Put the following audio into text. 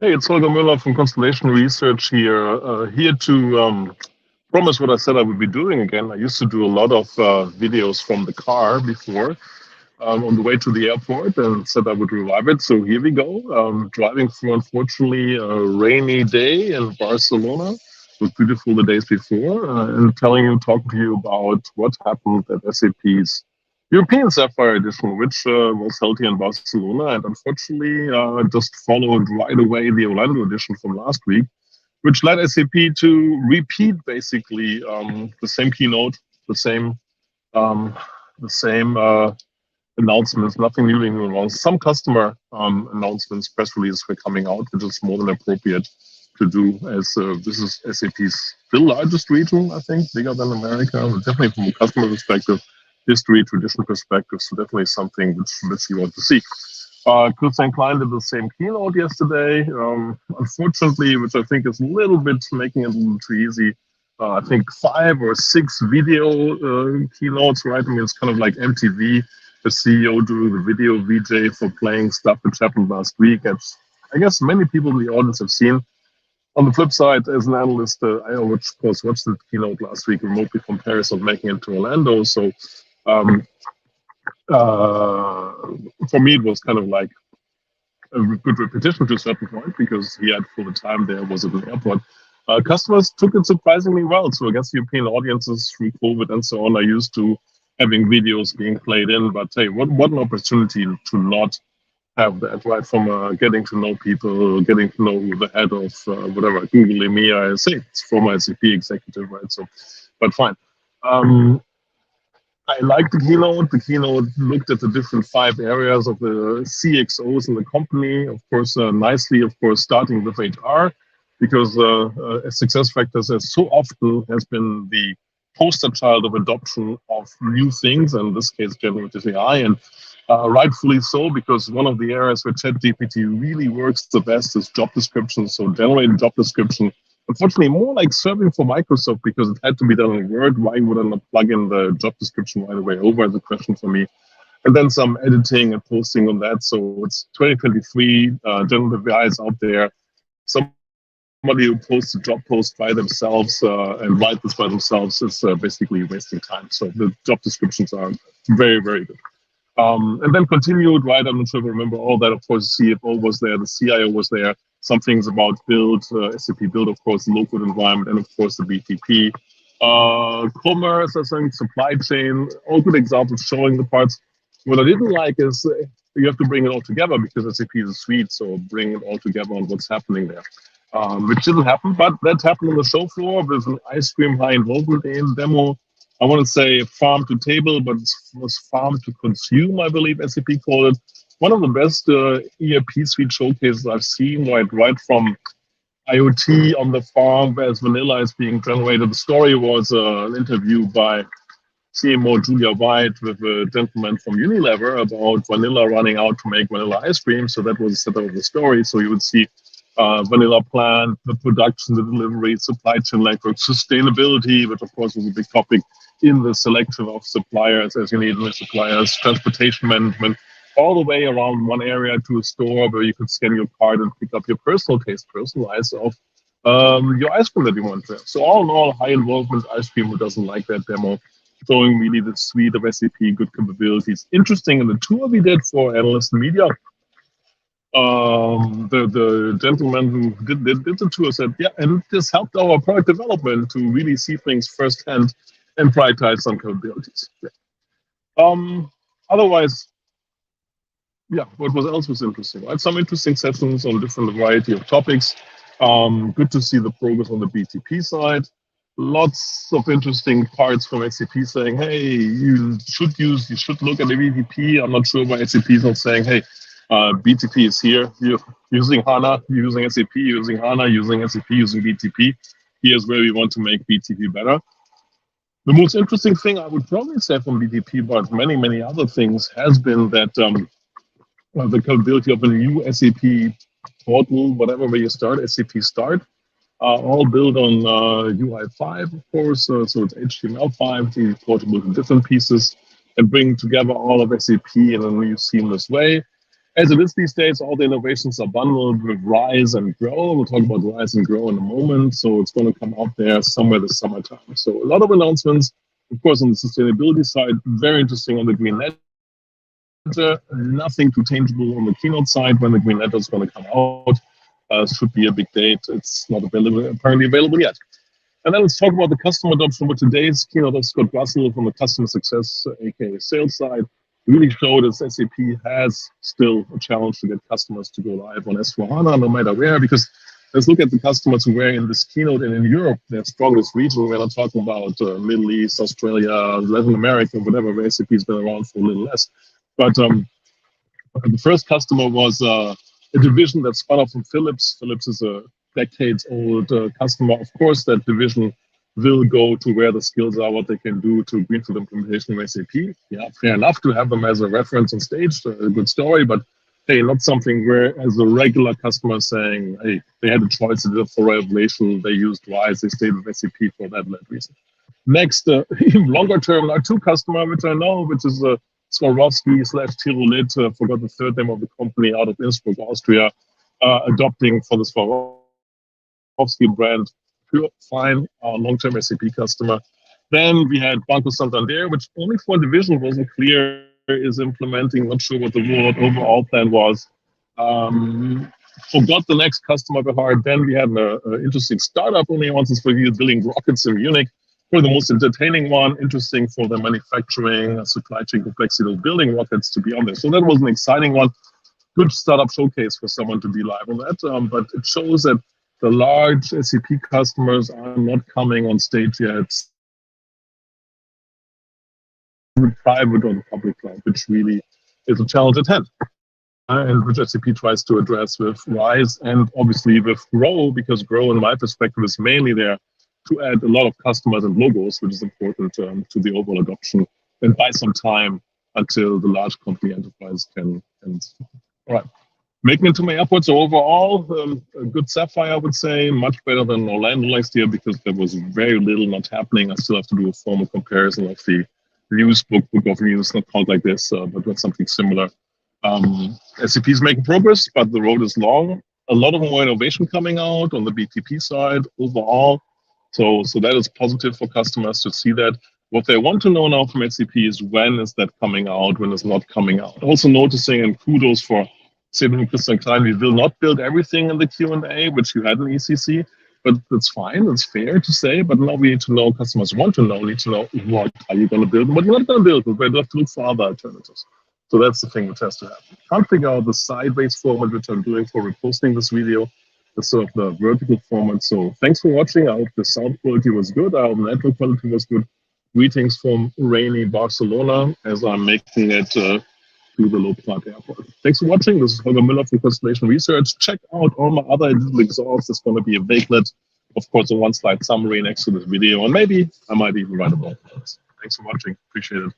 Hey, it's Holger Müller from Constellation Research here. Here to promise what I said I would be doing again. I used to do a lot of videos from the car before on the way to the airport and said I would revive it. So here we go. Driving through, unfortunately, a rainy day in Barcelona. It was beautiful the days before, and talking to you about what happened at SAP's European Sapphire Edition, which was held here in Barcelona, and unfortunately just followed right away the Orlando edition from last week, which led SAP to repeat basically the same keynote, the same um, the same announcements, nothing new being announced. Some customer announcements, press releases were coming out, which is more than appropriate to do, as this is SAP's still largest region, I think, bigger than America, but definitely from a customer perspective, history, tradition perspective, so definitely something which you want to see. Christian Klein did the same keynote yesterday. Unfortunately, which I think is a little bit making it a little too easy. I think 5 or 6 video keynotes, right? I mean, it's kind of like MTV, the CEO doing the video VJ for playing stuff which happened last week. As I guess many people in the audience have seen. On the flip side, as an analyst, I of course watched the keynote last week remotely from Paris and making it to Orlando. So um, for me, it was kind of like a good repetition to a certain point because he had full time there, was at an airport. Customers took it surprisingly well. So I guess European audiences through COVID and so on are used to having videos being played in. But hey, what an opportunity to not have that, right? From getting to know people, getting to know the head of whatever, Google EMEA, I say it's former SAP executive, right? So, but fine. I liked the keynote. The keynote looked at the different 5 areas of the CXOs in the company. Of course, nicely, of course, starting with HR, because SuccessFactors has so often has been the poster child of adoption of new things, and in this case, generative AI, and rightfully so, because one of the areas where ChatGPT really works the best is job descriptions. So generating job description, unfortunately, more like serving for Microsoft because it had to be done in Word. Why would I not plug in the job description right away over as a question for me? And then some editing and posting on that. So it's 2023, generative AI is out there. Somebody who posts a job post by themselves and write this by themselves is basically wasting time. So the job descriptions are very, very good. And then continued, right? I'm not sure if you remember all that. Of course, the CFO was there, the CIO was there. Some things about build, SAP build, of course, the local environment, and of course the BTP. Commerce, I think, supply chain, all good examples showing the parts. What I didn't like is you have to bring it all together because SAP is a suite, so bring it all together on what's happening there. Which didn't happen, but that happened on the show floor with an ice cream high involvement in demo. I want to say farm to table, but it was farm to consume, I believe SAP called it. One of the best ERP suite showcases I've seen, right from IoT on the farm as vanilla is being generated. The story was an interview by CMO Julia White with a gentleman from Unilever about vanilla running out to make vanilla ice cream. So that was the setup of the story. So you would see vanilla plant, the production, the delivery, supply chain network, sustainability, which of course was a big topic in the selection of suppliers, as you need with suppliers, transportation management, all the way around one area to a store where you could scan your card and pick up your personal taste, personalized of your ice cream that you want to have. So all in all, high involvement ice cream. Who doesn't like that demo? Showing really the suite of SAP, good capabilities. Interesting in the tour we did for analysts and media. The gentleman who did the tour said, yeah, and this helped our product development to really see things firsthand and prioritize some capabilities. Yeah. Otherwise, yeah, what else was interesting? I had some interesting sessions on different variety of topics. Good to see the progress on the BTP side. Lots of interesting parts from SAP saying, hey, you should look at the BTP. I'm not sure why SAP is not saying, hey, BTP is here. You're using HANA, using SAP, using HANA, using SAP, using BTP. Here's where we want to make BTP better. The most interesting thing I would probably say from BTP, but many, many other things, has been that the capability of a new SAP portal, whatever way you start, SAP Start, all built on UI5, of course. So it's HTML5, portable to different pieces, and bring together all of SAP in a new seamless way. As it is these days, all the innovations are bundled with Rise and Grow. We'll talk about Rise and Grow in a moment. So it's going to come out there somewhere this summertime. So a lot of announcements, of course, on the sustainability side, very interesting on the Green Ledger. Nothing too tangible on the keynote side when the Green Ledger is going to come out. Should be a big date. It's not apparently available yet. And then let's talk about the customer adoption. With today's keynote of Scott Russell from the customer success, aka sales side, really showed that SAP has still a challenge to get customers to go live on S/4HANA, no matter where, because let's look at the customers who were in this keynote and in Europe, their strongest region. We're not talking about Middle East, Australia, Latin America, whatever, where SAP has been around for a little less. But the first customer was a division that spun off from Philips. Philips is a decades-old customer. Of course, that division will go to where the skills are, what they can do to greenfield implementation of SAP. Yeah, fair enough to have them as a reference on stage, a good story, but hey, not something where as a regular customer saying, hey, they had a choice, they did for revelation, they used Rise, they stayed with SAP for that reason. Next, even longer term, our two customer, which I know, which is Swarovski/Tirolit, forgot the third name of the company out of Innsbruck, Austria, adopting for the Swarovski brand, pure, fine, long-term SAP customer. Then we had Banco Santander, which only for division wasn't clear, is implementing, not sure what the overall plan was. Forgot the next customer by heart. Then we had an interesting startup, only once for you, building rockets in Munich. For the most entertaining one, interesting for the manufacturing, supply chain complexity of building rockets, to be honest. So that was an exciting one. Good startup showcase for someone to be live on that. But it shows that the large SAP customers are not coming on stage yet. The private or the public cloud, which really is a challenge at hand. And which SAP tries to address with Rise and obviously with Grow, because Grow, in my perspective, is mainly there to add a lot of customers and logos, which is important to the overall adoption, and buy some time until the large company enterprise can. All right. Making it to my airport. So overall, a good Sapphire, I would say, much better than Orlando last year because there was very little not happening. I still have to do a formal comparison of the news book of news, not called like this, but with something similar. SAP is making progress, but the road is long. A lot of more innovation coming out on the BTP side overall. So that is positive for customers to see that. What they want to know now from SAP is when is that coming out, when it's not coming out. Also noticing, and kudos for Sabine Christian Klein, we will not build everything in the Q&A, which you had in ECC, but that's fine, it's fair to say, but now we need to know, customers want to know, need to know what are you going to build and what you're not going to build, but we have to look for other alternatives. So that's the thing which has to happen. Can't figure out the sideways format, which I'm doing for reposting this video. It's sort of the vertical format. So thanks for watching. I hope the sound quality was good. I hope the network quality was good. Greetings from rainy Barcelona as I'm making it to the low Prat airport. Thanks for watching. This is Holger Müller from Constellation Research. Check out all my other digital exhausts. There's going to be a vakelet, of course, a one-slide summary next to this video, and maybe I might even write about this. Thanks for watching. Appreciate it.